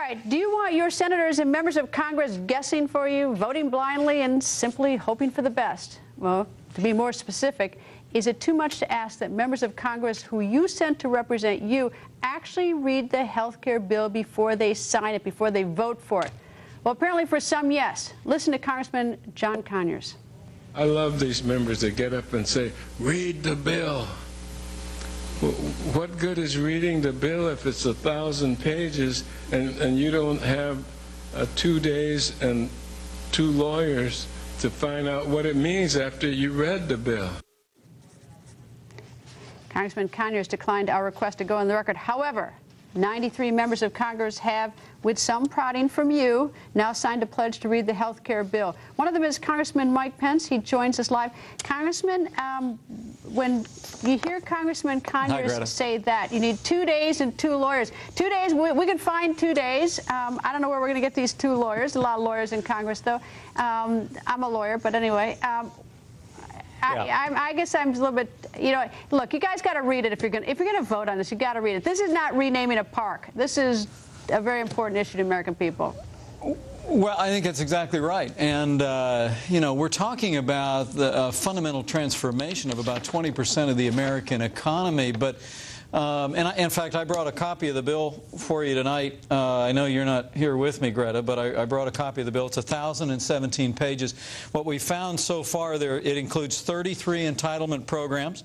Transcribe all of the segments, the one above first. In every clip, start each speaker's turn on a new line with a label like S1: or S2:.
S1: right, do you want your senators and members of Congress guessing for you, voting blindly, and simply hoping for the best? Well, to be more specific, is it too much to ask that members of Congress who you sent to represent you actually read the health care bill before they sign it, before they vote for it? Well, apparently for some, yes. Listen to Congressman John Conyers.
S2: I love these members that get up and say, read the bill. What good is reading the bill if it's 1,000 pages and you don't have 2 days and 2 lawyers to find out what it means after you read the bill?
S1: Congressman Conyers declined our request to go on the record. However, 93 members of Congress have, with some prodding from you, now signed a pledge to read the health care bill. One of them is Congressman Mike Pence. He joins us live. Congressman, when you hear Congressman Conyers say that, you need 2 days and 2 lawyers. 2 days, we can find 2 days. I don't know where we're going to get these 2 lawyers. A lot of lawyers in Congress, though. I'm a lawyer, but anyway. I guess I'm a little bit, look, you guys got to read it if you're going to vote on this. You got to read it. This is not renaming a park. This is a very important issue to American people.
S3: Well, I think that's exactly right. And, we're talking about the fundamental transformation of about 20% of the American economy. But in fact, I brought a copy of the bill for you tonight. I know you're not here with me, Greta, but I brought a copy of the bill. It's 1,017 pages. What we found so far there, it includes 33 entitlement programs.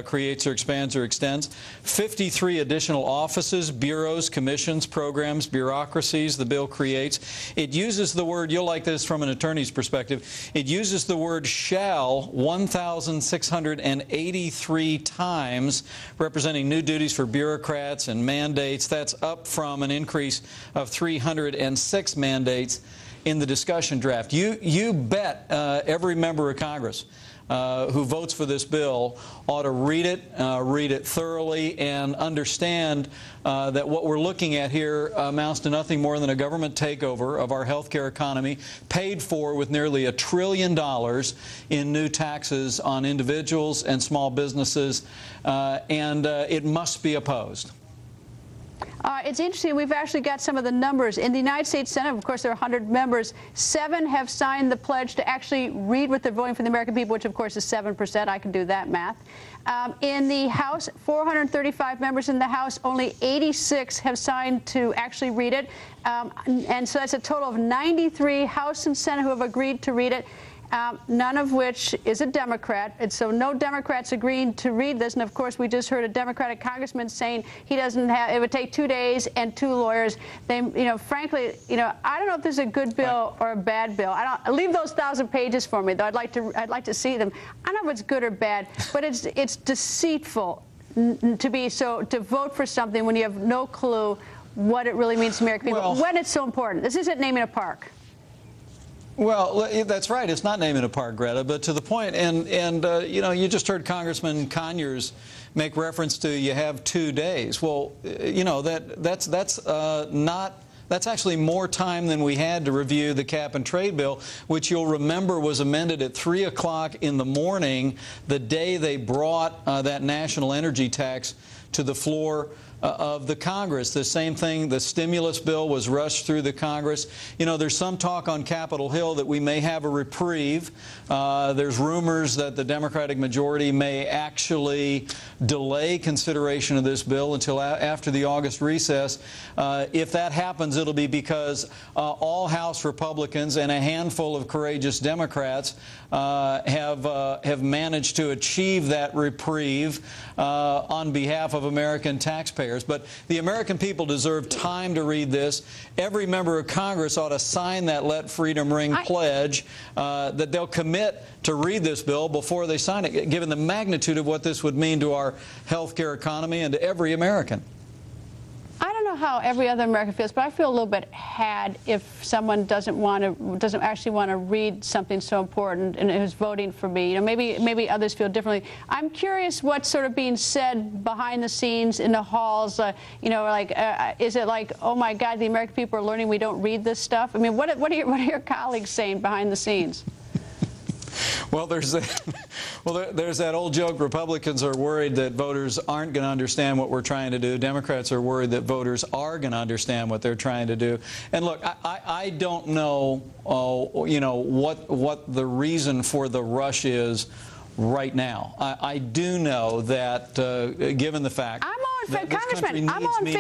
S3: Creates or expands or extends, 53 additional offices, bureaus, commissions, programs, bureaucracies the bill creates. It uses the word, you'll like this from an attorney's perspective, it uses the word shall 1,683 times, representing new duties for bureaucrats and mandates. That's up from an increase of 306 mandates in the discussion draft. You bet every member of Congress who votes for this bill ought to read it thoroughly, and understand that what we're looking at here amounts to nothing more than a government takeover of our healthcare economy, paid for with nearly $1 trillion in new taxes on individuals and small businesses, and it must be opposed.
S1: It's interesting. We've actually got some of the numbers. In the United States Senate, of course, there are 100 members. 7 have signed the pledge to actually read what they're voting for the American people, which, of course, is 7%. I can do that math. In the House, 435 members in the House, only 86 have signed to actually read it. And so that's a total of 93 House and Senate who have agreed to read it. None of which is a Democrat. And so no Democrats agreeing to read this. And, of course, we just heard a Democratic congressman saying he doesn't have, it would take 2 days and 2 lawyers. They, frankly, I don't know if this is a good bill or a bad bill. Leave those 1,000 pages for me, though. I'd like to see them. I don't know if it's good or bad, but it's deceitful to vote for something when you have no clue what it really means to American people, when it's so important. This isn't naming a park.
S3: Well, that's right. It's not naming a park, Greta. But to the point, you just heard Congressman Conyers make reference to you have 2 days. Well, that's actually more time than we had to review the cap and trade bill, which you'll remember was amended at 3 o'clock in the morning, the day they brought that national energy tax to the floor of the Congress. The same thing, the stimulus bill was rushed through the Congress. There's some talk on Capitol Hill that we may have a reprieve. There's rumors that the Democratic majority may actually delay consideration of this bill until after the August recess. If that happens, it'll be because all House Republicans and a handful of courageous Democrats have managed to achieve that reprieve on behalf of American taxpayers. But the American people deserve time to read this. Every member of Congress ought to sign that Let Freedom Ring pledge that they'll commit to read this bill before they sign it, given the magnitude of what this would mean to our health care economy and to every American.
S1: I don't know how every other American feels, but I feel a little bit had if someone doesn't actually want to read something so important and who's voting for me. Maybe others feel differently. I'm curious what's sort of being said behind the scenes in the halls. Is it like, oh my God, the American people are learning we don't read this stuff? I mean, what are your colleagues saying behind the scenes?
S3: Well, there's that old joke. Republicans are worried that voters aren't going to understand what we're trying to do. Democrats are worried that voters are going to understand what they're trying to do. And look, I don't know, you know, what the reason for the rush is right now. I do know that, given the fact,
S1: Congressman, I'm in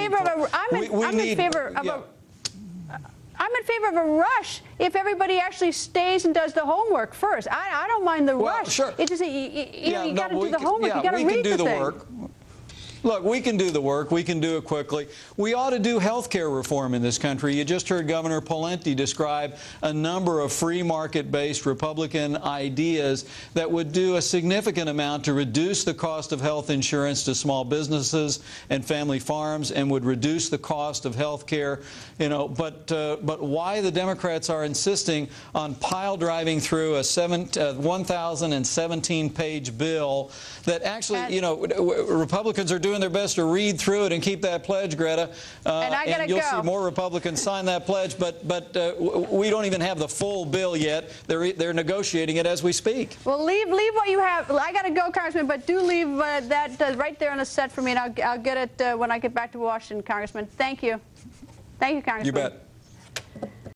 S1: favor of a rush if everybody actually stays and does the homework first. I don't mind the rush.
S3: Sure.
S1: It's just you got to do the homework. You got to read the thing.
S3: Work. Look, we can do the work. We can do it quickly. We ought to do health care reform in this country. You just heard Governor Pawlenty describe a number of free market-based Republican ideas that would do a significant amount to reduce the cost of health insurance to small businesses and family farms, and would reduce the cost of health care. You know, but why the Democrats are insisting on pile driving through a 1,017-page bill that actually, you know, Republicans are doing their best to read through it and keep that pledge, Greta. And you'll see more Republicans sign that pledge. But we don't even have the full bill yet. They're negotiating it as we speak.
S1: Well, leave what you have. I got to go, Congressman, but do leave that right there on the set for me, and I'll get it when I get back to Washington, Congressman. Thank you. Thank you, Congressman.
S3: You bet.